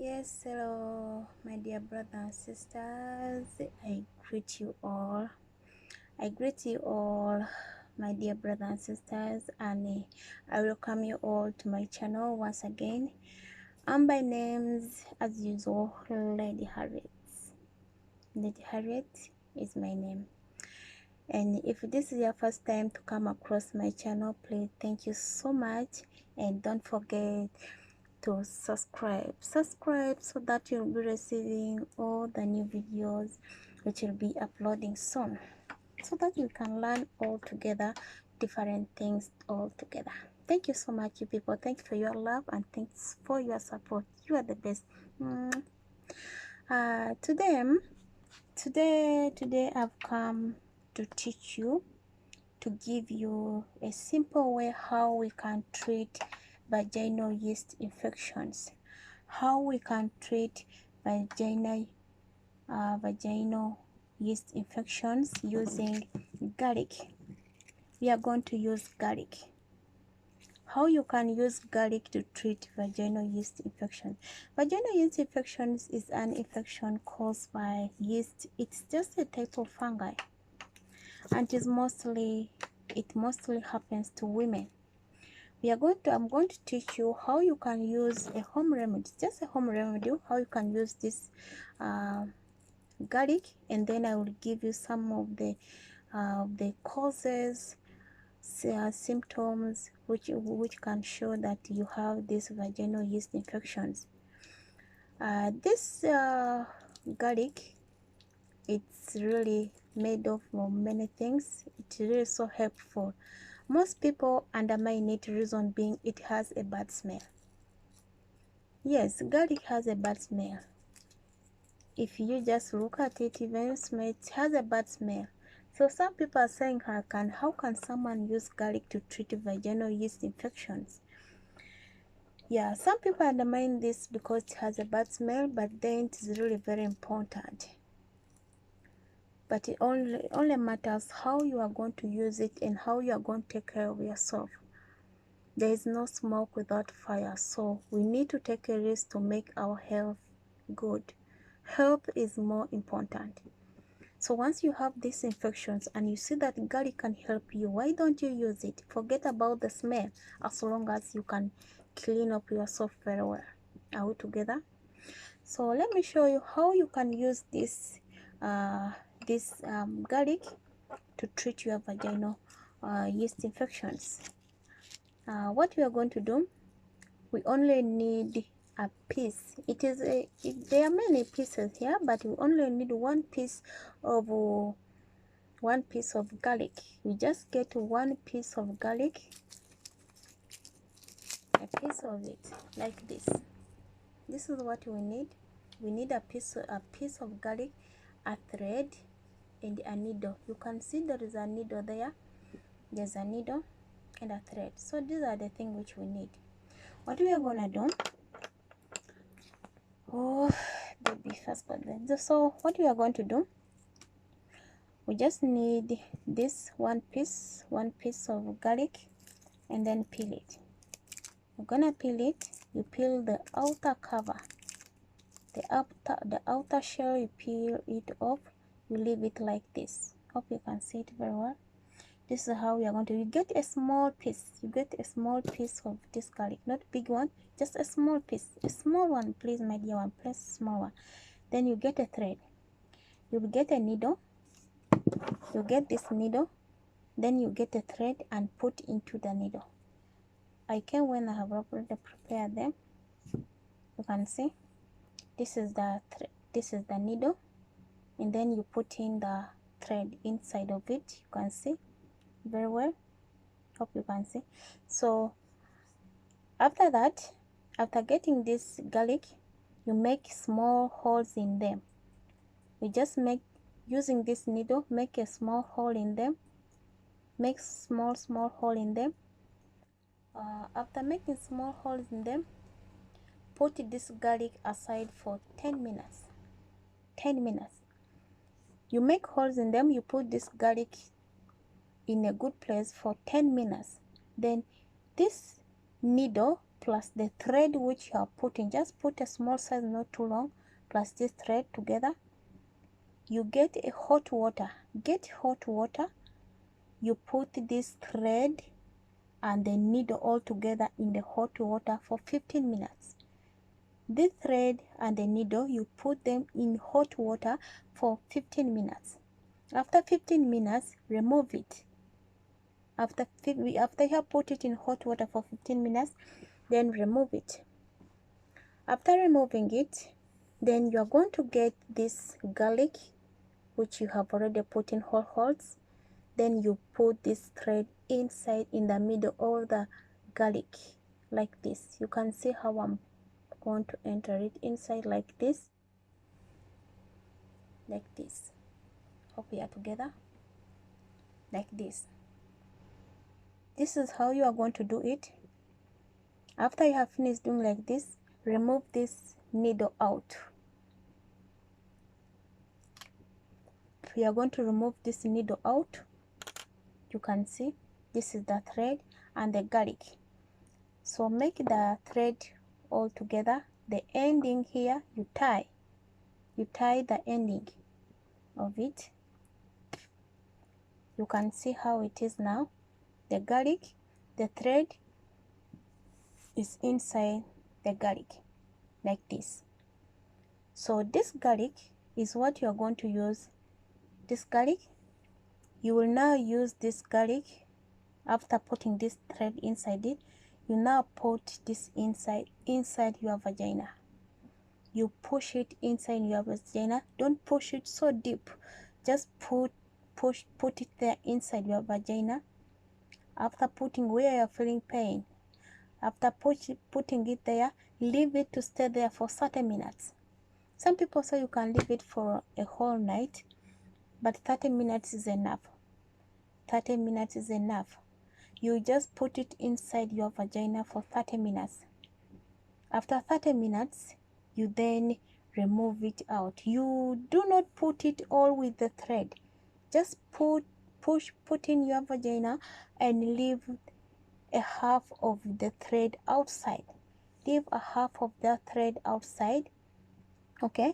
Yes, hello, my dear brothers and sisters. I greet you all. I greet you all, my dear brothers and sisters, and I welcome you all to my channel once again. And by names, as usual, Lady Harriet. Lady Harriet is my name. And if this is your first time to come across my channel, please thank you so much, and don't forget to subscribe so that you'll be receiving all the new videos which will be uploading soon, so that you can learn all together different things all together. Thank you so much, you people. Thank you for your love and thanks for your support. You are the best. Today I've come to teach you, to give you a simple way how we can treat vaginal yeast infections, how we can treat vaginal yeast infections using garlic. We are going to use garlic. How you can use garlic to treat vaginal yeast infection. Vaginal yeast infections is an infection caused by yeast. It's just a type of fungi, and it mostly happens to women. I'm going to teach you how you can use a home remedy, just a home remedy, how you can use this garlic, and then I will give you some of the causes, symptoms which can show that you have these vaginal yeast infections. This garlic, it's really made of many things. It's really so helpful. Most people undermine it, reason being it has a bad smell. Yes, garlic has a bad smell. If you just look at it, even smell, it has a bad smell. So some people are saying, how can someone use garlic to treat vaginal yeast infections? Yeah, some people undermine this because it has a bad smell, but then it is really very important. But it only matters how you are going to use it and how you are going to take care of yourself. There is no smoke without fire, so we need to take a risk to make our health good. Health is more important. So once you have these infections and you see that garlic can help you, why don't you use it? Forget about the smell, as long as you can clean up yourself very well. Are we together? So let me show you how you can use this garlic to treat your vaginal yeast infections. What we are going to do, we only need a piece. There are many pieces here, but we only need one piece of garlic. We just get one piece of garlic, a piece of it like this. This is what we need. We need a piece of garlic, a thread, and a needle. You can see there is a needle there. There's a needle and a thread. So these are the things which we need. What we are gonna do, baby first, but then, so what we are going to do, we just need this one piece of garlic, and then peel it. You're gonna peel it. You peel the outer cover, the outer shell. You peel it off. You leave it like this. Hope you can see it very well. This is how we are going to. You get a small piece. You get a small piece of this garlic, not big one, just a small piece, a small one, please, my dear one, please, small one. Then you get a thread. You will get a needle. You get this needle. Then you get a thread and put into the needle. I can, when I have already prepared them, you can see this is the needle, and then you put in the thread inside of it. You can see very well. Hope you can see. So after that, after getting this garlic, you make small holes in them. You just make, using this needle, make a small hole in them. Make small hole in them. After making small holes in them, put this garlic aside for 10 minutes. 10 minutes. You make holes in them, you put this garlic in a good place for 10 minutes. Then this needle plus the thread which you are putting, just put a small size, not too long, plus this thread together. You get a hot water, get hot water, you put this thread and the needle all together in the hot water for 15 minutes. This thread and the needle, you put them in hot water for 15 minutes. After 15 minutes, remove it. After you have put it in hot water for 15 minutes, then remove it. After removing it, then you are going to get this garlic, which you have already put in holes. Then you put this thread inside in the middle of the garlic like this. You can see how I'm going to enter it inside like this. Hope we are together. Like this. This is how you are going to do it. After you have finished doing like this, remove this needle out. We are going to remove this needle out. You can see this is the thread and the garlic. So make the thread all together. The ending here you tie the ending of it. You can see how it is now. The garlic, the thread is inside the garlic like this. So this garlic is what you are going to use. This garlic, you will now use this garlic. After putting this thread inside it, you now put this inside your vagina. You push it inside your vagina. Don't push it so deep. Just put it there inside your vagina. After putting where you're feeling pain, after putting it there, leave it to stay there for 30 minutes. Some people say you can leave it for a whole night, but 30 minutes is enough. 30 minutes is enough. You just put it inside your vagina for 30 minutes. After 30 minutes, you then remove it out. You do not put it all with the thread. Just put in your vagina and leave a half of the thread outside. Leave a half of the thread outside. Okay,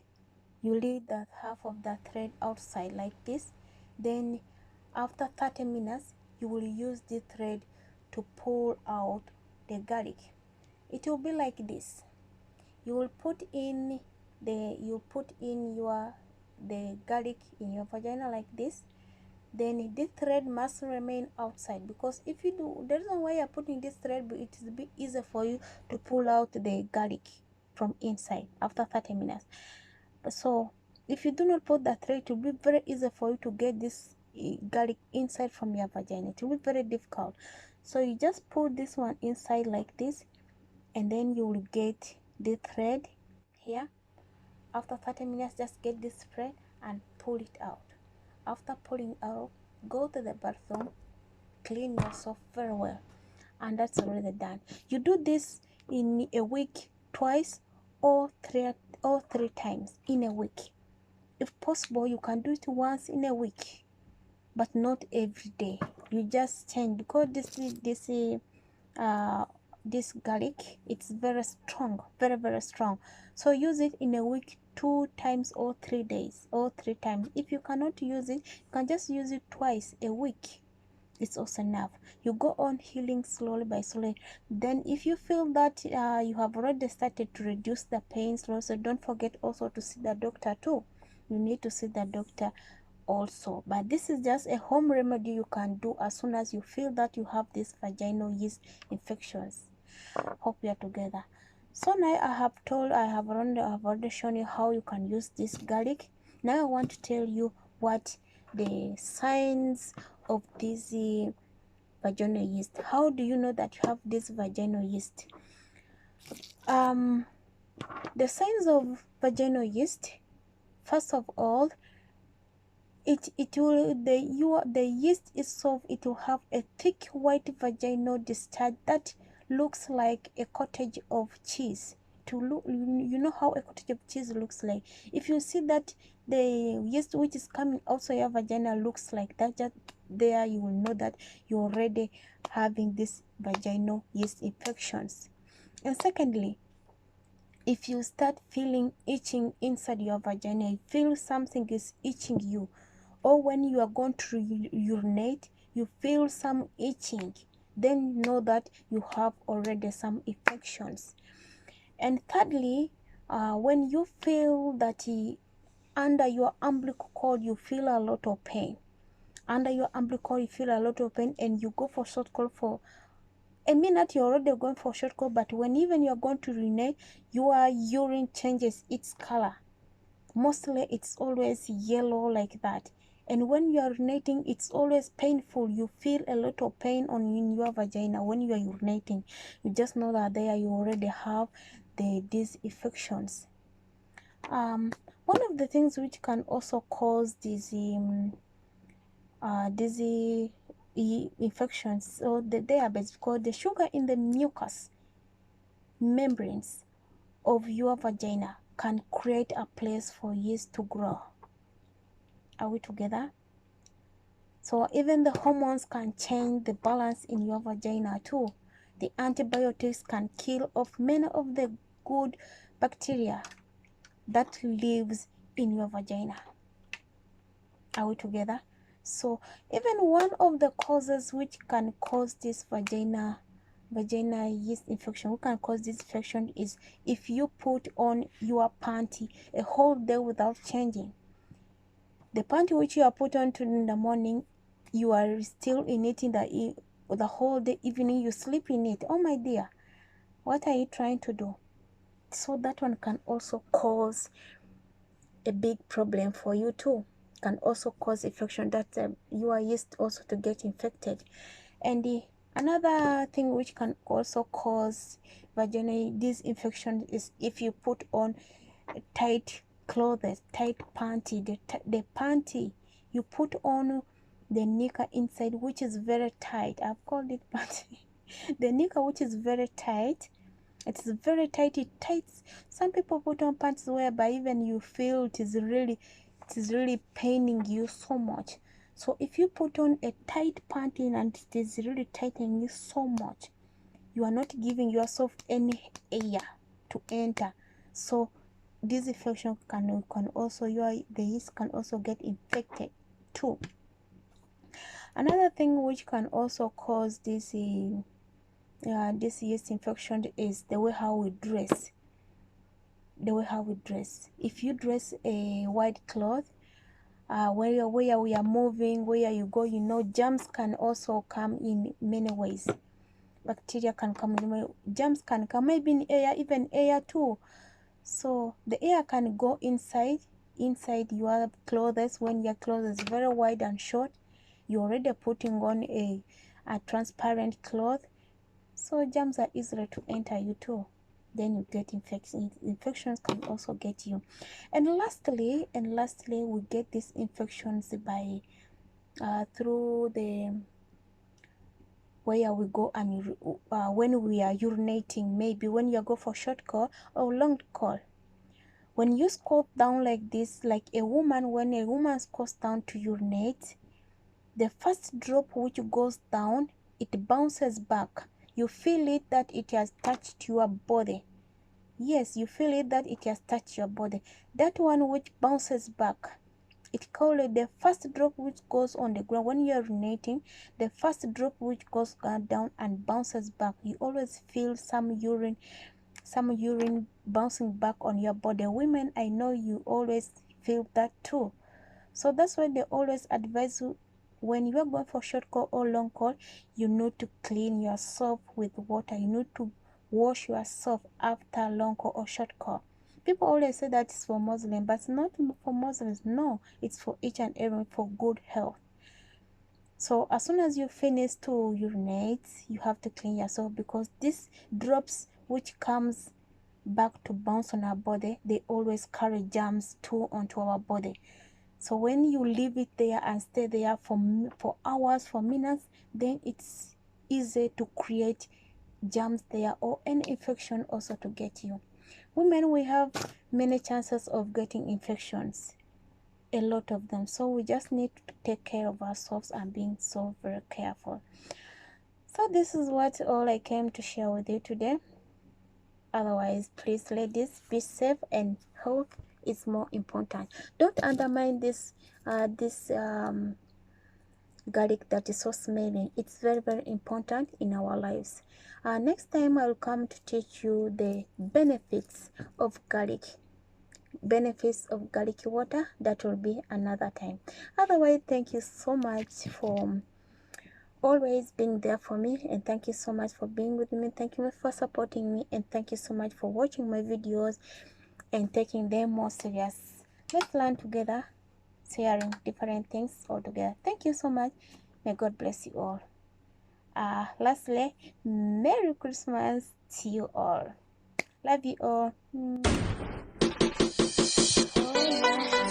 you leave that half of the thread outside like this. Then after 30 minutes, you will use the thread to pull out the garlic. It will be like this. You will put in the garlic in your vagina like this. Then this thread must remain outside, because if you do, the reason why you're putting this thread, it is a bit easier for you to pull out the garlic from inside after 30 minutes. So if you do not put the thread, it will be very easy for you to get this garlic inside from your vagina. It will be very difficult. So you just put this one inside like this, and then you will get the thread here. After 30 minutes, just get this thread and pull it out. After pulling out, go to the bathroom, clean yourself very well, and that's already done. You do this in a week twice or three times in a week. If possible, you can do it once in a week, but not every day. You just change, because this garlic, it's very strong, very strong. So use it in a week 2 times or 3 days or 3 times. If you cannot use it, you can just use it twice a week. It's also enough. You go on healing slowly by slowly. Then if you feel that you have already started to reduce the pain slowly, so don't forget also to see the doctor too. You need to see the doctor also. But this is just a home remedy you can do as soon as you feel that you have these vaginal yeast infections. Hope we are together. So now I have already shown you how you can use this garlic. Now I want to tell you what the signs of this vaginal yeast. How do you know that you have this vaginal yeast? The signs of vaginal yeast, first of all, the yeast itself, it will have a thick white vaginal discharge that looks like a cottage of cheese. To look, you know how a cottage of cheese looks like. If you see that the yeast which is coming also your vagina looks like that, just there you will know that you're already having this vaginal yeast infections. And secondly, if you start feeling itching inside your vagina, you feel something is itching you, or when you are going to urinate, you feel some itching, then know that you have already some infections. And thirdly, when you feel that under your umbilical cord you feel a lot of pain, under your umbilical cord you feel a lot of pain, and you go for short cord for a minute, you're already going for short cord, but when even you're going to urinate, your urine changes its color. Mostly it's always yellow like that, and when you are urinating, it's always painful. You feel a lot of pain in your vagina when you are urinating. You just know that there you already have these infections. One of the things which can also cause these infections, so they are because the sugar in the mucus membranes of your vagina can create a place for yeast to grow. Are we together? So even the hormones can change the balance in your vagina too. The antibiotics can kill off many of the good bacteria that lives in your vagina. Are we together? So even one of the causes which can cause this vagina yeast infection, what can cause this infection, is if you put on your panty a whole day without changing. The panty which you are put on in the morning, you are still in it in the whole day, evening you sleep in it. Oh my dear, what are you trying to do? So that one can also cause a big problem for you too. Can also cause infection, that your yeast also to get infected. And another thing which can also cause vaginal this infection is if you put on tight clothes, tight panty, the panty you put on, the knicker inside which is very tight. I've called it panty. The knicker which is very tight, it is very tight. It tights. Some people put on pants whereby even you feel it is really paining you so much. So if you put on a tight panty and it is really tightening you so much, you are not giving yourself any air to enter. So this infection can also, the yeast can also get infected too. Another thing which can also cause this yeast infection is the way how we dress. If you dress a white cloth, where we are moving, where you go, you know, germs can also come in many ways. Bacteria can come in, germs can come, maybe in air, even air too. So the air can go inside your clothes. When your clothes is very wide and short, you're already putting on a transparent cloth, so germs are easily to enter you too. Then you get infections. Infections can also get you. And lastly, we get these infections by through the where we go and when we are urinating, maybe when you go for short call or long call. When you squat down like this, like a woman, when a woman squats down to urinate, the first drop which goes down, it bounces back. You feel it that it has touched your body. Yes, you feel it that it has touched your body. That one which bounces back, it called it the first drop which goes on the ground. When you are urinating, the first drop which goes down and bounces back, you always feel some urine bouncing back on your body. Women, I know you always feel that too. So that's why they always advise you, when you are going for short call or long call, you need to clean yourself with water. You need to wash yourself after long call or short call. People always say that it's for Muslims, but it's not for Muslims. No, it's for each and everyone, for good health. So as soon as you finish to urinate, you have to clean yourself, because these drops which comes back to bounce on our body, they always carry germs too onto our body. So when you leave it there and stay there for hours, for minutes, then it's easy to create germs there or any infection also to get you. Women, we have many chances of getting infections, a lot of them. So we just need to take care of ourselves and being so very careful. So this is what all I came to share with you today. Otherwise, please, ladies, be safe, and health is more important. Don't undermine this garlic that is so smelling. It's very, very important in our lives. Next time I'll come to teach you the benefits of garlic water. That will be another time. Otherwise, thank you so much for always being there for me, and thank you so much for being with me. Thank you for supporting me, and thank you so much for watching my videos and taking them more serious. Let's learn together, sharing different things all together. Thank you so much. May God bless you all. Lastly, Merry Christmas to you all. Love you all.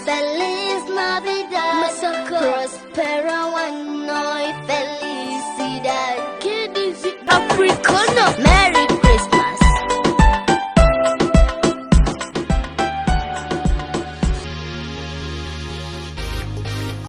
Feliz Navidad, Prospero año y felicidad. ¿Qué dice africano?